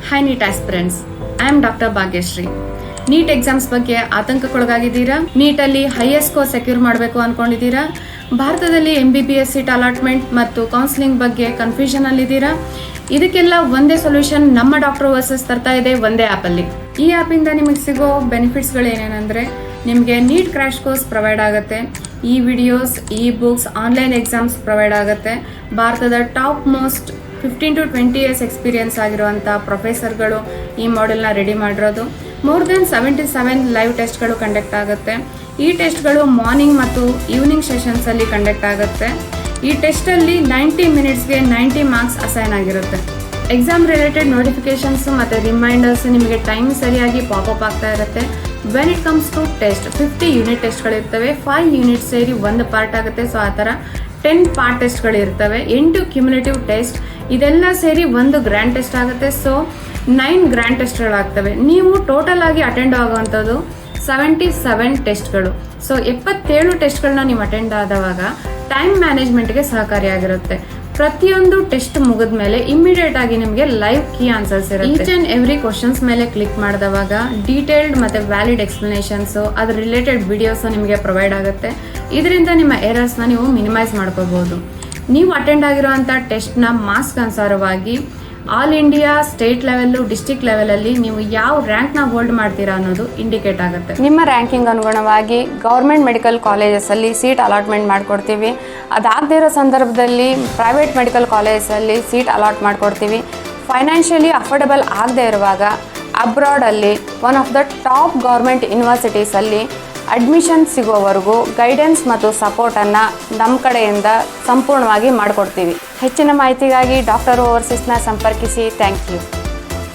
Hi NEET aspirants, I am doctor Bhagyashree. NEET exams ಬಗ್ಗೆ ಆತಂಕಕ್ಕೊಳಗಾಗಿದ್ದೀರಾ? ನೀಟಲ್ಲಿ ಹೈಯೆಸ್ಟ್ ಸ್ಕೋರ್ ಸೆಕ್ಯೂರ್ ಮಾಡಬೇಕು ಅನ್ಕೊಂಡಿದ್ದೀರಾ? ಭಾರತದಲ್ಲಿ MBBS ಸೀಟ್ ಅಲಾಟ್ಮೆಂಟ್ ಮತ್ತು ಕೌನ್ಸಿಲಿಂಗ್ ಬಗ್ಗೆ ಕನ್ಫ್ಯೂಷನ್ ಅಲ್ಲಿದ್ದೀರಾ? ಇದಕ್ಕೆಲ್ಲ ಒಂದೇ ಸೊಲ್ಯೂಷನ್ ನಮ್ಮ ಡಾಕ್ಟರ್ ವರ್ಸಸ್ ತರ್ತಾ ಇದೆ ಒಂದೇ ಆ್ಯಪಲ್ಲಿ. ಈ ಆ್ಯಪಿಂದ ನಿಮಗೆ ಸಿಗೋ ಬೆನಿಫಿಟ್ಸ್ಗಳು ಏನೇನೆಂದರೆ, ನಿಮಗೆ ನೀಟ್ ಕ್ರ್ಯಾಶ್ ಕೋರ್ಸ್ ಪ್ರೊವೈಡ್ ಆಗುತ್ತೆ, ಈ ವಿಡಿಯೋಸ್, ಈ ಬುಕ್ಸ್, ಆನ್ಲೈನ್ ಎಕ್ಸಾಮ್ಸ್ ಪ್ರೊವೈಡ್ ಆಗುತ್ತೆ. ಭಾರತದ top most 15 to 20 years experience ಆಗಿರುವಂಥ ಪ್ರೊಫೆಸರ್ಗಳು ಈ ಮಾಡೆಲ್ನ ರೆಡಿ ಮಾಡಿರೋದು. ಮೋರ್ ದೆನ್ 77 ಲೈವ್ ಟೆಸ್ಟ್ಗಳು ಕಂಡಕ್ಟ್ ಆಗುತ್ತೆ. ಈ ಟೆಸ್ಟ್ಗಳು ಮಾರ್ನಿಂಗ್ ಮತ್ತು ಈವ್ನಿಂಗ್ ಸೆಷನ್ಸಲ್ಲಿ ಕಂಡಕ್ಟ್ ಆಗುತ್ತೆ. ಈ ಟೆಸ್ಟಲ್ಲಿ 90 ಮಿನಿಟ್ಸ್ಗೆ 90 ಮಾರ್ಕ್ಸ್ ಅಸೈನ್ ಆಗಿರುತ್ತೆ. ಎಕ್ಸಾಮ್ ರಿಲೇಟೆಡ್ ನೋಟಿಫಿಕೇಶನ್ಸ್ ಮತ್ತು ರಿಮೈಂಡರ್ಸ್ ನಿಮಗೆ ಟೈಮ್ ಸರಿಯಾಗಿ ಪಾಪಪ್ ಆಗ್ತಾ ಇರುತ್ತೆ. When it comes to test 50 unit ಟೆಸ್ಟ್ಗಳಿರ್ತವೆ. 5 ಯೂನಿಟ್ ಸೇರಿ ಒಂದು ಪಾರ್ಟ್ ಆಗುತ್ತೆ. ಸೊ ಆ ಥರ 10 ಪಾರ್ಟ್ ಟೆಸ್ಟ್ಗಳಿರ್ತವೆ. 8 ಕ್ಯುಮುಲೇಟಿವ್ ಟೆಸ್ಟ್, ಇದೆಲ್ಲ ಸೇರಿ ಒಂದು ಗ್ರ್ಯಾಂಡ್ ಟೆಸ್ಟ್ ಆಗುತ್ತೆ. ಸೊ 9 ಗ್ರ್ಯಾಂಡ್ ಟೆಸ್ಟ್ಗಳಾಗ್ತವೆ. ನೀವು ಟೋಟಲ್ ಆಗಿ ಅಟೆಂಡ್ ಆಗುವಂಥದ್ದು 77 ಟೆಸ್ಟ್ಗಳು. ಸೊ 77 ಟೆಸ್ಟ್ಗಳನ್ನ ನೀವು ಅಟೆಂಡ್ ಆದವಾಗ ಟೈಮ್ ಮ್ಯಾನೇಜ್ಮೆಂಟ್ಗೆ ಸಹಕಾರಿಯಾಗಿರುತ್ತೆ. ಪ್ರತಿಯೊಂದು ಟೆಸ್ಟ್ ಮುಗಿದ ಮೇಲೆ ಇಮಿಡಿಯೇಟ್ ಆಗಿ ನಿಮಗೆ ಲೈವ್ ಕೀ ಆನ್ಸರ್ಸ್ ಇರುತ್ತೆ. ಈಚ್ ಆ್ಯಂಡ್ ಎವ್ರಿ ಕ್ವಶನ್ಸ್ ಮೇಲೆ ಕ್ಲಿಕ್ ಮಾಡಿದವಾಗ ಡೀಟೇಲ್ಡ್ ಮತ್ತು ವ್ಯಾಲಿಡ್ ಎಕ್ಸ್ಪ್ಲನೇಷನ್ಸು, ಅದ್ರ ರಿಲೇಟೆಡ್ ವಿಡಿಯೋಸ್ ನಿಮಗೆ ಪ್ರೊವೈಡ್ ಆಗುತ್ತೆ. ಇದರಿಂದ ನಿಮ್ಮ ಎರರ್ಸ್ನ ನೀವು ಮಿನಿಮೈಸ್ ಮಾಡ್ಕೋಬಹುದು. ನೀವು ಅಟೆಂಡ್ ಆಗಿರುವಂಥ ಟೆಸ್ಟ್ನ ಮಾರ್ಕ್ಸ್ಗೆ ಅನುಸಾರವಾಗಿ all India, state level, district ಲೆವೆಲಲ್ಲಿ ನೀವು ಯಾವ ರ್ಯಾಂಕ್ನ ಹೋಲ್ಡ್ ಮಾಡ್ತೀರಾ ಅನ್ನೋದು ಇಂಡಿಕೇಟ್ ಆಗುತ್ತೆ. ನಿಮ್ಮ ರ್ಯಾಂಕಿಂಗ್ ಅನುಗುಣವಾಗಿ ಗೌರ್ಮೆಂಟ್ ಮೆಡಿಕಲ್ ಕಾಲೇಜಸಲ್ಲಿ ಸೀಟ್ ಅಲಾಟ್ಮೆಂಟ್ ಮಾಡಿಕೊಡ್ತೀವಿ. ಅದಾಗದೇ ಇರೋ ಸಂದರ್ಭದಲ್ಲಿ ಪ್ರೈವೇಟ್ ಮೆಡಿಕಲ್ ಕಾಲೇಜಲ್ಲಿ ಸೀಟ್ ಅಲಾಟ್ ಮಾಡಿಕೊಡ್ತೀವಿ. ಫೈನಾನ್ಷಿಯಲಿ ಅಫೋರ್ಡಬಲ್ ಆಗದೇ ಇರುವಾಗ ಅಬ್ರಾಡಲ್ಲಿ one of the top government ಯೂನಿವರ್ಸಿಟೀಸಲ್ಲಿ ಅಡ್ಮಿಷನ್ ಸಿಗೋವರೆಗೂ ಗೈಡೆನ್ಸ್ ಮತ್ತು ಸಪೋರ್ಟನ್ನು ನಮ್ಮ ಕಡೆಯಿಂದ ಸಂಪೂರ್ಣವಾಗಿ ಮಾಡಿಕೊಡ್ತೀವಿ. ಹೆಚ್ಚಿನ ಮಾಹಿತಿಗಾಗಿ ಡಾಕ್ಟರ್ ಓವರ್ಸೀಸ್ನ ಸಂಪರ್ಕಿಸಿ. Thank you.